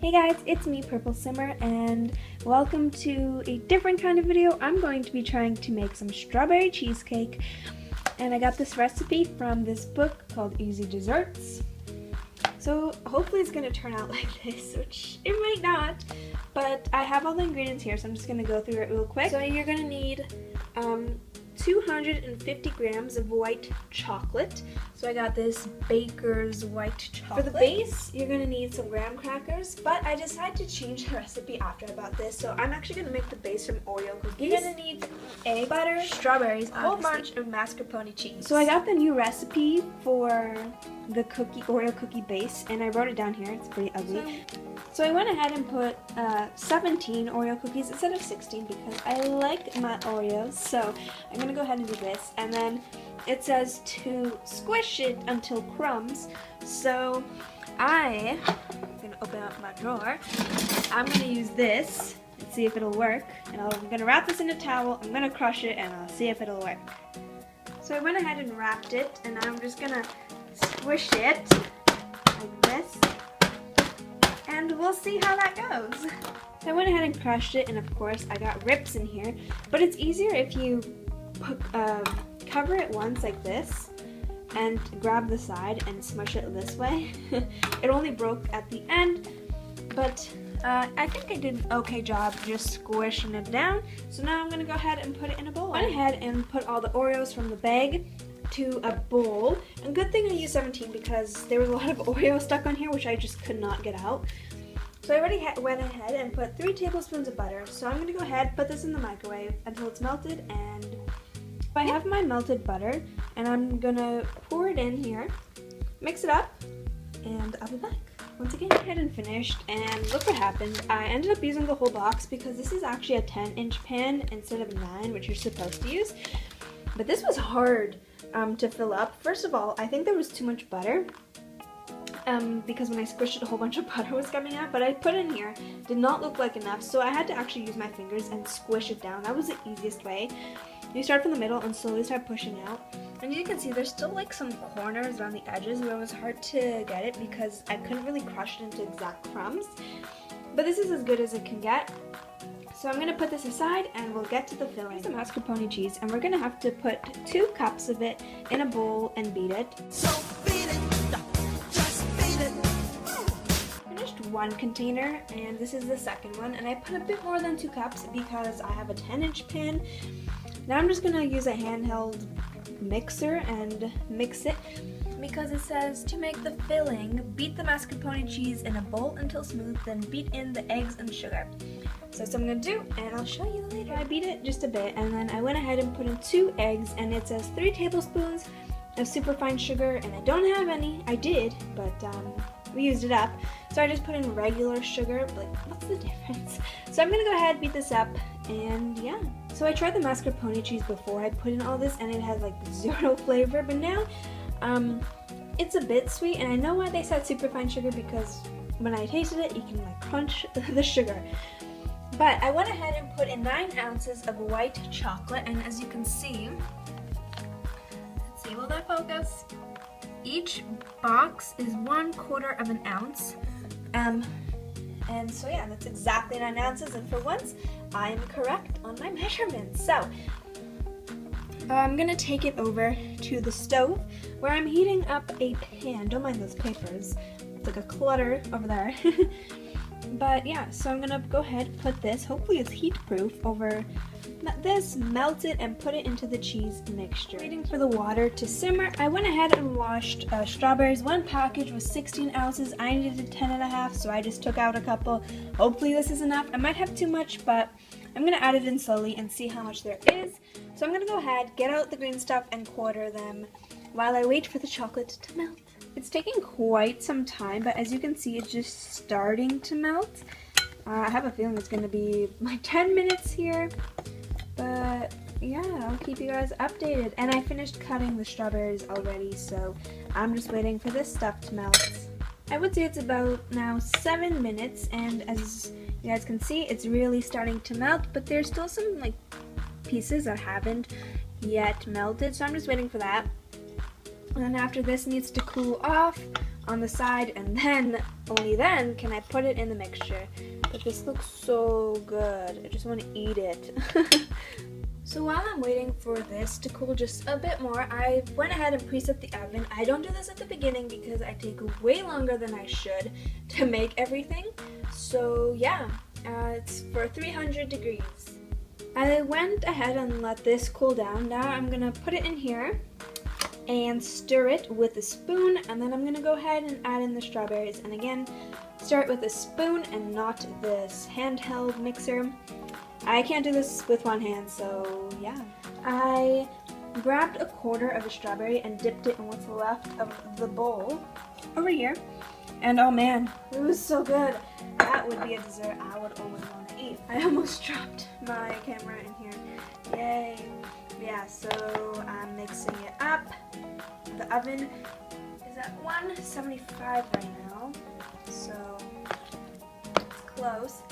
Hey guys, it's me, puurplesim, and welcome to a different kind of video. I'm going to be trying to make some strawberry cheesecake, and I got this recipe from this book called Easy Desserts. So hopefully it's going to turn out like this, which it might not, but I have all the ingredients here, so I'm just going to go through it real quick. So you're going to need 250 grams of white chocolate. So I got this Baker's white chocolate. For the base, you're gonna need some graham crackers, but I decided to change the recipe after I bought this. So I'm actually gonna make the base from Oreo cookies. You're gonna need egg, butter, strawberries, a whole bunch of mascarpone cheese. So I got the new recipe for the Oreo cookie base, and I wrote it down here. It's pretty ugly. So I went ahead and put 17 Oreo cookies instead of 16 because I like my Oreos. So I'm gonna go ahead and do this, and then it says to squish it until crumbs. So I'm gonna open up my drawer. I'm gonna use this and see if it'll work. And I'm gonna wrap this in a towel. I'm gonna crush it, and I'll see if it'll work. So I went ahead and wrapped it, and I'm just gonna squish it like this. And we'll see how that goes. So I went ahead and crushed it, and of course I got rips in here, but it's easier if you cover it once like this and grab the side and smush it this way. It only broke at the end, but I think I did an okay job just squishing it down. So now I'm gonna go ahead and put it in a bowl. I went ahead and put all the Oreos from the bag to a bowl, and good thing I used 17 because there was a lot of Oreo stuck on here which I just could not get out. So I already went ahead and put 3 tablespoons of butter. So I'm gonna go ahead, put this in the microwave until it's melted, and I have my melted butter, and I'm gonna pour it in here, mix it up, and I'll be back. Once again, I went ahead and finished, and look what happened. I ended up using the whole box because this is actually a 10-inch pan instead of a 9, which you're supposed to use. But this was hard to fill up. First of all, I think there was too much butter because when I squished it, a whole bunch of butter was coming out, but I put in here, did not look like enough, so I had to actually use my fingers and squish it down. That was the easiest way. You start from the middle and slowly start pushing out. And you can see there's still like some corners around the edges where it was hard to get it because I couldn't really crush it into exact crumbs. But this is as good as it can get. So I'm gonna put this aside and we'll get to the filling. Here's some mascarpone cheese, and we're gonna have to put 2 cups of it in a bowl and beat it. So beat it, just beat it. Finished 1 container, and this is the second one, and I put a bit more than 2 cups because I have a 10-inch pan. Now I'm just gonna use a handheld mixer and mix it because it says to make the filling, beat the mascarpone cheese in a bowl until smooth, then beat in the eggs and sugar. So that's what I'm gonna do, and I'll show you later. I beat it just a bit, and then I went ahead and put in 2 eggs, and it says 3 tablespoons of superfine sugar, and I don't have any. I did, but we used it up. So I just put in regular sugar. Like, what's the difference? So I'm gonna go ahead, beat this up, and yeah. So I tried the mascarpone cheese before I put in all this, and it had like 0 flavor, but now it's a bit sweet, and I know why they said superfine sugar because when I tasted it, you can like crunch the sugar. But I went ahead and put in 9 ounces of white chocolate, and as you can see, let's see, will that focus? Each box is 1/4 of an ounce. And so yeah, that's exactly 9 ounces, and for once, I'm correct on my measurements. So I'm gonna take it over to the stove where I'm heating up a pan. Don't mind those papers, it's like a clutter over there. But yeah, so I'm gonna go ahead and put this, hopefully it's heat proof, over this, melt it, and put it into the cheese mixture. Waiting for the water to simmer, I went ahead and washed strawberries. 1 package was 16 ounces. I needed 10.5, so I just took out a couple. Hopefully this is enough. I might have too much, but I'm gonna add it in slowly and see how much there is. So I'm gonna go ahead, get out the green stuff, and quarter them while I wait for the chocolate to melt. It's taking quite some time, but as you can see, it's just starting to melt. I have a feeling it's gonna be like 10 minutes here. But yeah, I'll keep you guys updated. And I finished cutting the strawberries already, so I'm just waiting for this stuff to melt. I would say it's about now 7 minutes, and as you guys can see, it's really starting to melt, but there's still some like pieces that haven't yet melted, so I'm just waiting for that. And then after this needs to cool off, on the side, and then, only then, can I put it in the mixture. But this looks so good. I just want to eat it. So while I'm waiting for this to cool just a bit more, I went ahead and preset the oven. I don't do this at the beginning because I take way longer than I should to make everything. So yeah, it's for 300 degrees. I went ahead and let this cool down. Now I'm gonna put it in here and stir it with a spoon, and then I'm gonna go ahead and add in the strawberries. And again, stir it with a spoon and not this handheld mixer. I can't do this with one hand, so yeah. I grabbed a quarter of a strawberry and dipped it in what's left of the bowl over here. And oh man, it was so good. That would be a dessert I would always want to eat. I almost dropped my camera in here. Yay. Yeah, so I'm mixing it up. The oven is at 175 right now, so it's close.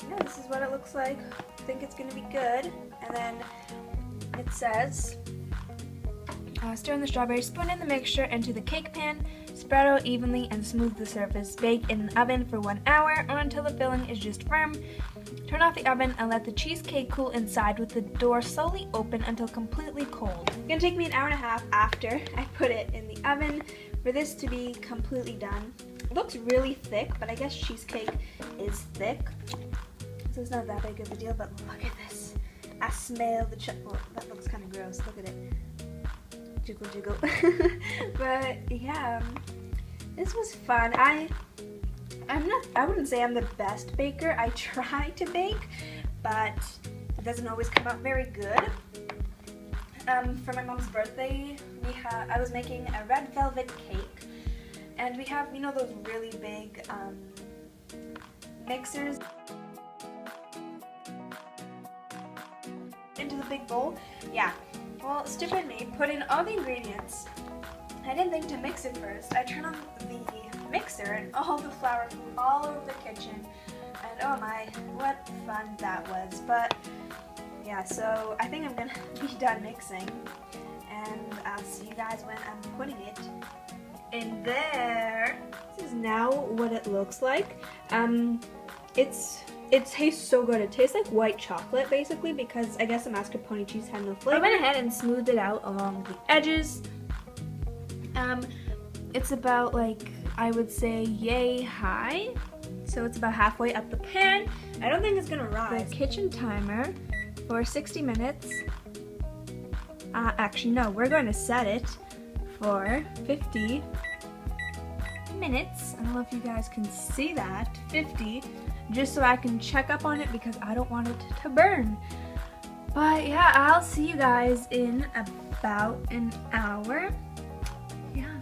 Yeah, this is what it looks like. I think it's going to be good. And then it says, stir in the strawberries, spoon in the mixture into the cake pan, spread out evenly and smooth the surface. Bake in the oven for 1 hour or until the filling is just firm. Turn off the oven and let the cheesecake cool inside with the door slowly open until completely cold. It's going to take me an hour and a half after I put it in the oven for this to be completely done. It looks really thick, but I guess cheesecake is thick. So it's not that big of a deal, but look at this. I smell the well, that looks kind of gross. Look at it. Jiggle, jiggle. But yeah, this was fun. I wouldn't say I'm the best baker. I try to bake, but it doesn't always come out very good. For my mom's birthday, I was making a red velvet cake, and we have, you know, those really big mixers into the big bowl. Yeah, well, stupid me, put in all the ingredients. I didn't think to mix it first. I turned on the mixer and all the flour flew all over the kitchen, and oh my, what fun that was. But yeah, so I think I'm gonna be done mixing, and I'll see you guys when I'm putting it in there. This is now what it looks like. It tastes so good. It tastes like white chocolate, basically, because I guess the mascarpone cheese had no flavor. I went ahead and smoothed it out along the edges. It's about, like, I would say yay high, so it's about halfway up the pan. I don't think it's gonna rise. The kitchen timer for 60 minutes. Actually, no, we're going to set it for 50 minutes. I don't know if you guys can see that, 50, just so I can check up on it because I don't want it to burn. But yeah, I'll see you guys in about an hour. Yeah.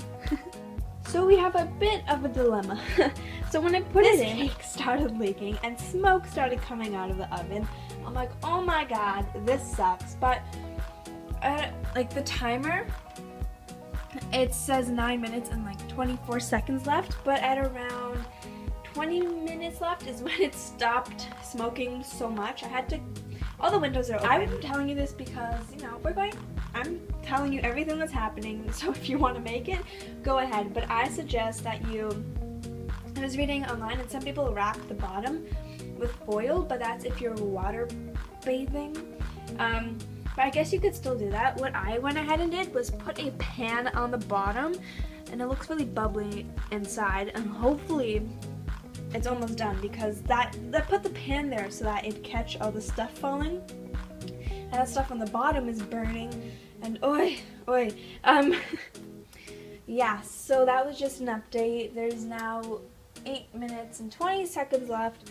So we have a bit of a dilemma. So when I put it in, cake started leaking and smoke started coming out of the oven. I'm like, oh my god, this sucks. But like the timer, it says 9 minutes and like 24 seconds left, but at around 20 minutes left is when it stopped smoking so much. I had to, all the windows are open. I'm telling you this because, you know, I'm telling you everything that's happening, so if you want to make it, go ahead. But I suggest that I was reading online and some people wrap the bottom with foil, but that's if you're water bathing. But I guess you could still do that. What I went ahead and did was put a pan on the bottom, and it looks really bubbly inside, and hopefully it's almost done because that put the pan there so that it'd catch all the stuff falling. And that stuff on the bottom is burning, and oi. Yeah, so that was just an update. There's now 8 minutes and 20 seconds left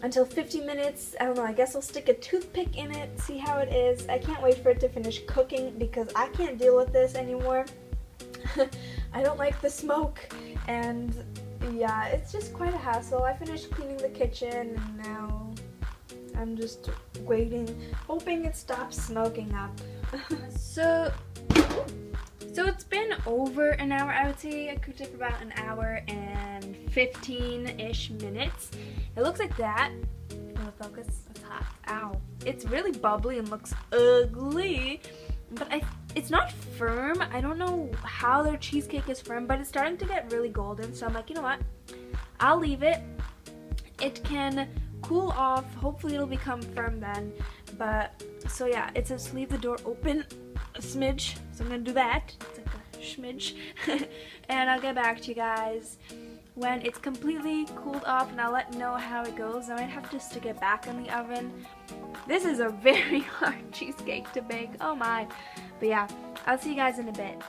until 50 minutes. I don't know, I guess I'll stick a toothpick in it, see how it is. I can't wait for it to finish cooking because I can't deal with this anymore. I don't like the smoke, and yeah, it's just quite a hassle. I finished cleaning the kitchen and now I'm just waiting, hoping it stops smoking up. So it's been over an hour. I would say I cooked it for about an hour and 15-ish minutes. It looks like that. Oh, focus. It's hot. Ow. It's really bubbly and looks ugly. But I it's not firm. I don't know how their cheesecake is firm, but it's starting to get really golden. So I'm like, you know what? I'll leave it. It can cool off. Hopefully it'll become firm then. But so yeah, it says leave the door open a smidge. So I'm gonna do that. It's like a schmidge. And I'll get back to you guys when it's completely cooled off, and I'll let you know how it goes. I might have to stick it back in the oven. This is a very hard cheesecake to bake. Oh my. But yeah, I'll see you guys in a bit.